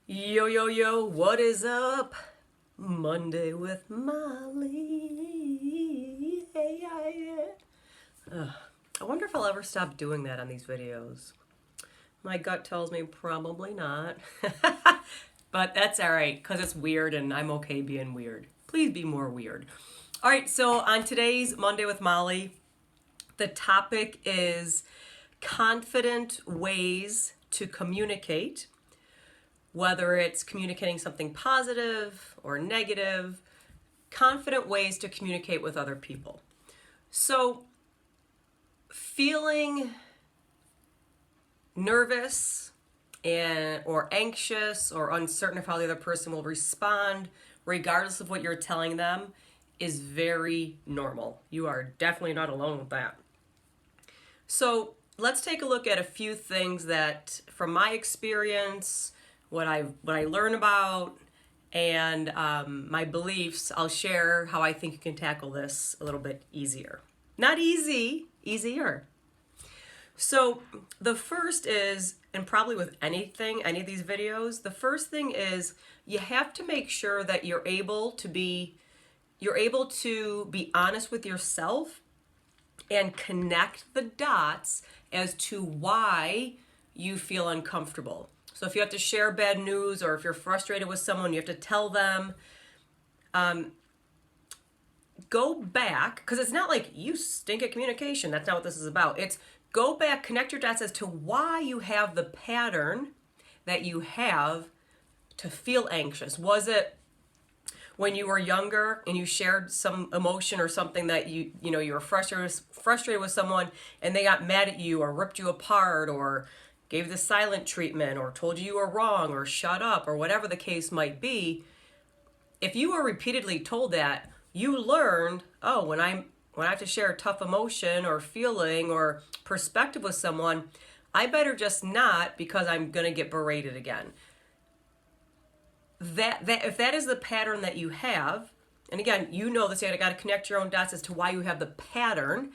Yo, yo, yo, what is up? Monday with Molly. Hey, yeah, yeah. I wonder if I'll ever stop doing that on these videos. My gut tells me probably not. But that's all right, because it's weird and I'm okay being weird. Please be more weird. All right, so on today's Monday with Molly, the topic is confident ways to communicate, whether it's communicating something positive or negative, confident ways to communicate with other people. So, feeling nervous or anxious or uncertain of how the other person will respond, regardless of what you're telling them, is very normal. You are definitely not alone with that. So, let's take a look at a few things that, from my experience, what I learn about, and my beliefs. I'll share how I think you can tackle this a little bit easier. Not easy, easier. So the first is, and probably with anything, any of these videos, the first thing is you have to make sure that you're able to be honest with yourself and connect the dots as to why you feel uncomfortable. So if you have to share bad news or if you're frustrated with someone, you have to tell them. Go back, because it's not like you stink at communication. That's not what this is about. It's go back, connect your dots as to why you have the pattern that you have to feel anxious. Was it when you were younger and you shared some emotion or something that you were frustrated with someone and they got mad at you or ripped you apart or gave the silent treatment or told you were wrong or shut up or whatever the case might be? If you were repeatedly told that, you learned, oh, when I have to share a tough emotion or feeling or perspective with someone, I better just not, because I'm going to get berated again. That if that is the pattern that you have, and again, you know this, you got to connect your own dots as to why you have the pattern.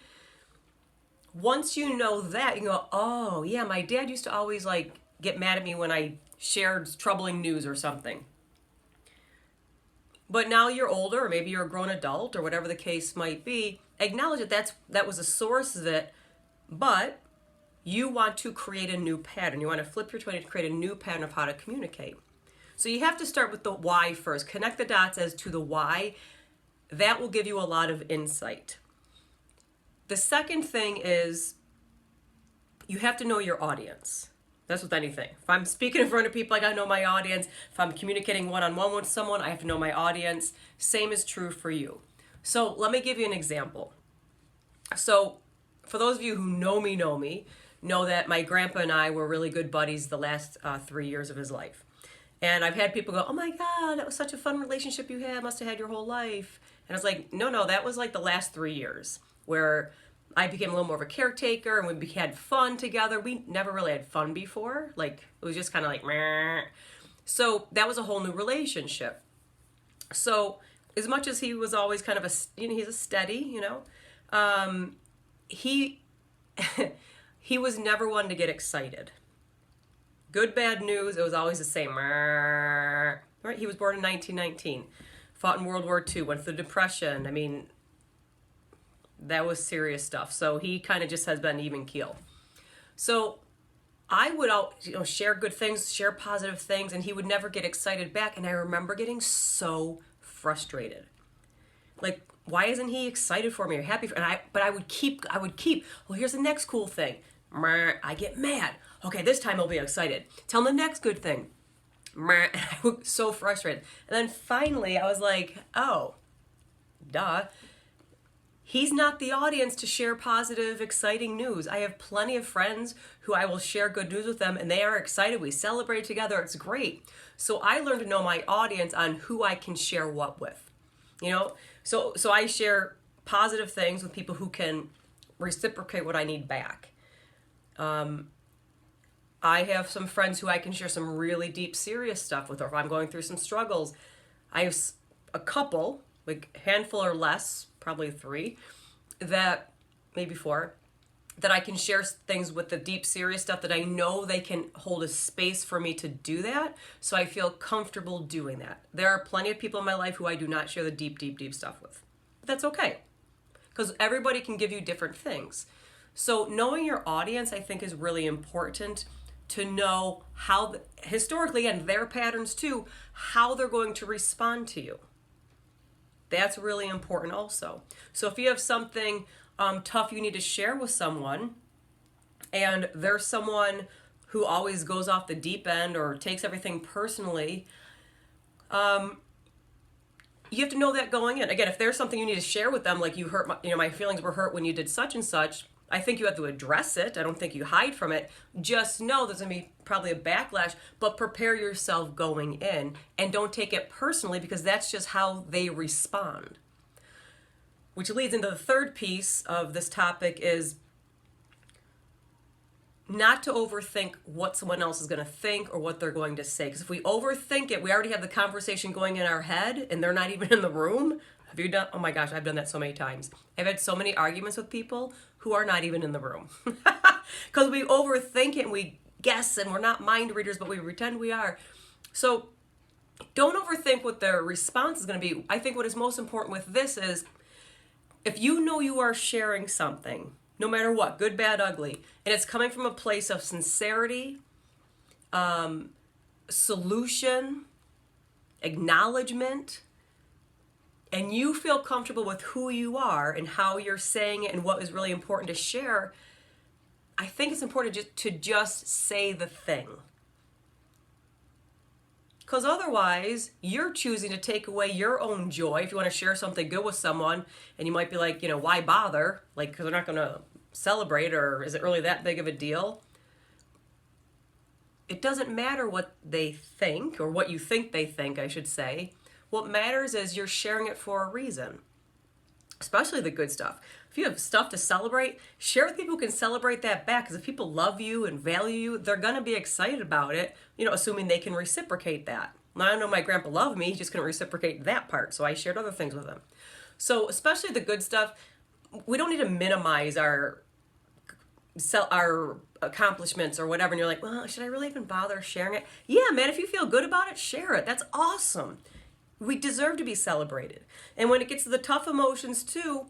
Once you know that, you can go, oh, yeah, my dad used to always get mad at me when I shared troubling news or something. But now you're older, or maybe you're a grown adult, or whatever the case might be. Acknowledge that was a source of it, but you want to create a new pattern. You want to flip your 20 to create a new pattern of how to communicate. So you have to start with the why first. Connect the dots as to the why. That will give you a lot of insight. The second thing is you have to know your audience. That's with anything. If I'm speaking in front of people, I gotta know my audience. If I'm communicating one-on-one with someone, I have to know my audience. Same is true for you. So let me give you an example. So for those of you who know me, know that my grandpa and I were really good buddies the last 3 years of his life. And I've had people go, oh my God, that was such a fun relationship you had. Must have had your whole life. And I was like, no, that was like the last 3 years where I became a little more of a caretaker and we had fun together. We never really had fun before. It was just kind of like, meh. So that was a whole new relationship. So as much as he was always kind of he's a steady, he, he was never one to get excited. Good, bad news, it was always the same. Right? He was born in 1919, fought in World War II, went through the Depression. I mean, that was serious stuff. So he kind of just has been even keel. So I would share good things, share positive things, and he would never get excited back. And I remember getting so frustrated. Like, why isn't he excited for me or happy for me? But I would keep, well, here's the next cool thing. I get mad. Okay, this time I'll be excited. Tell him the next good thing. I was so frustrated. And then finally I was like, oh, duh. He's not the audience to share positive, exciting news. I have plenty of friends who I will share good news with them and they are excited. We celebrate together. It's great. So I learned to know my audience on who I can share what with. So I share positive things with people who can reciprocate what I need back. I have some friends who I can share some really deep, serious stuff with, or if I'm going through some struggles. I have a couple, like a handful or less, probably 3, maybe 4, that I can share things with the deep, serious stuff that I know they can hold a space for me to do that. So I feel comfortable doing that. There are plenty of people in my life who I do not share the deep, deep, deep stuff with. But that's okay, because everybody can give you different things. So knowing your audience, I think, is really important to know how, historically, and their patterns too, how they're going to respond to you. That's really important also. So if you have something tough you need to share with someone, and there's someone who always goes off the deep end or takes everything personally, you have to know that going in. Again, if there's something you need to share with them, like you hurt my feelings were hurt when you did such and such, I think you have to address it. I don't think you hide from it. Just know there's going to be probably a backlash, but prepare yourself going in and don't take it personally, because that's just how they respond. Which leads into the third piece of this topic, is not to overthink what someone else is going to think or what they're going to say. Because if we overthink it, we already have the conversation going in our head and they're not even in the room. Have you done? Oh my gosh, I've done that so many times. I've had so many arguments with people who are not even in the room. Because we overthink it and we guess, and we're not mind readers, but we pretend we are. So don't overthink what their response is going to be. I think what is most important with this is, if you know you are sharing something, no matter what, good, bad, ugly, and it's coming from a place of sincerity, solution, acknowledgement, and you feel comfortable with who you are and how you're saying it and what is really important to share, I think it's important to just say the thing. Because otherwise, you're choosing to take away your own joy. If you want to share something good with someone, and you might be like, why bother? Like, because they're not going to celebrate, or is it really that big of a deal? It doesn't matter what they think, or what you think they think, I should say. What matters is you're sharing it for a reason, especially the good stuff. If you have stuff to celebrate, share with people who can celebrate that back. Because if people love you and value you, they're going to be excited about it, assuming they can reciprocate that. Now, I know my grandpa loved me, he just couldn't reciprocate that part, so I shared other things with him. So especially the good stuff, we don't need to minimize our accomplishments or whatever. And you're like, well, should I really even bother sharing it? Yeah, man, if you feel good about it, share it. That's awesome. We deserve to be celebrated. And when it gets to the tough emotions too,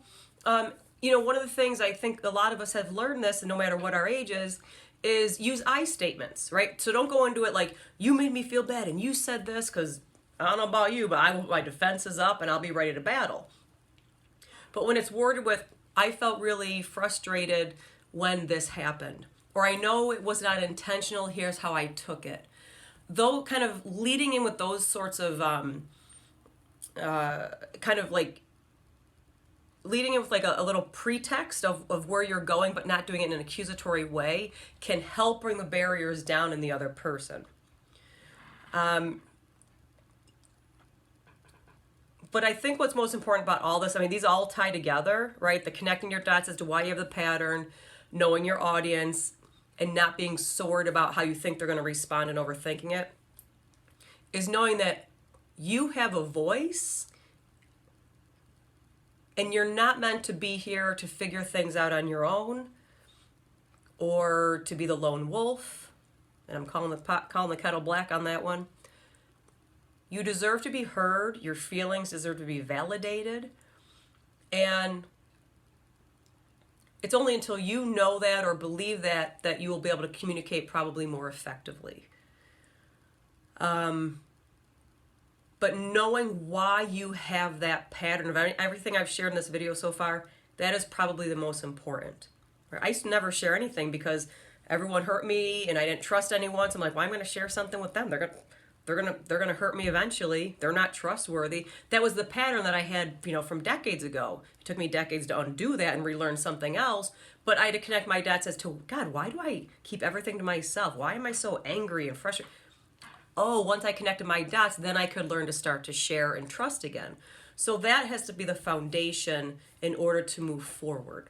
one of the things I think a lot of us have learned this, and no matter what our age is use I statements, right? So don't go into it like, you made me feel bad and you said this, because I don't know about you, but my defense is up and I'll be ready to battle. But when it's worded with, I felt really frustrated when this happened, or I know it was not intentional, here's how I took it. Though kind of leading in with those sorts of leading in with like a little pretext of where you're going, but not doing it in an accusatory way, can help bring the barriers down in the other person. But I think what's most important about all this, these all tie together, right? The connecting your dots as to why you have the pattern, knowing your audience, and not being sored about how you think they're going to respond and overthinking it, is knowing that you have a voice, and you're not meant to be here to figure things out on your own, or to be the lone wolf. And I'm calling the kettle black on that one. You deserve to be heard. Your feelings deserve to be validated. And it's only until you know that or believe that you will be able to communicate probably more effectively. But knowing why you have that pattern of everything I've shared in this video so far, that is probably the most important. I used to never share anything because everyone hurt me and I didn't trust anyone. So I'm like, well, I'm going to share something with them. They're gonna hurt me eventually. They're not trustworthy. That was the pattern that I had, from decades ago. It took me decades to undo that and relearn something else. But I had to connect my dots as to, God, why do I keep everything to myself? Why am I so angry and frustrated? Oh, once I connected my dots, then I could learn to start to share and trust again. So that has to be the foundation in order to move forward.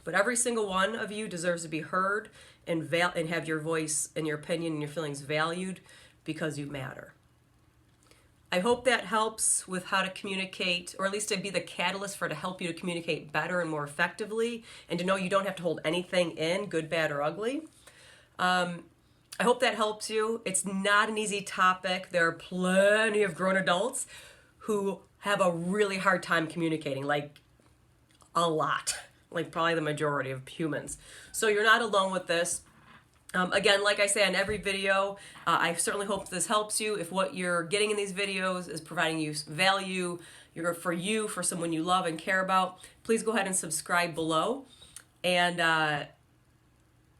But every single one of you deserves to be heard and have your voice and your opinion and your feelings valued, because you matter. I hope that helps with how to communicate, or at least to be the catalyst to help you to communicate better and more effectively, and to know you don't have to hold anything in, good, bad, or ugly. I hope that helps you. It's not an easy topic. There are plenty of grown adults who have a really hard time communicating, like a lot, like probably the majority of humans. So you're not alone with this. Again, like I say on every video, I certainly hope this helps you. If what you're getting in these videos is providing you value, for someone you love and care about, please go ahead and subscribe below. And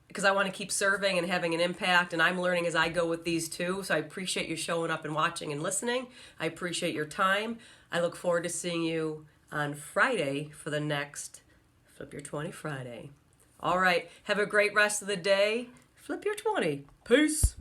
because I want to keep serving and having an impact, and I'm learning as I go with these too. So I appreciate you showing up and watching and listening. I appreciate your time. I look forward to seeing you on Friday for the next Flip Your 20 Friday. All right, have a great rest of the day. Flip your 20. Peace.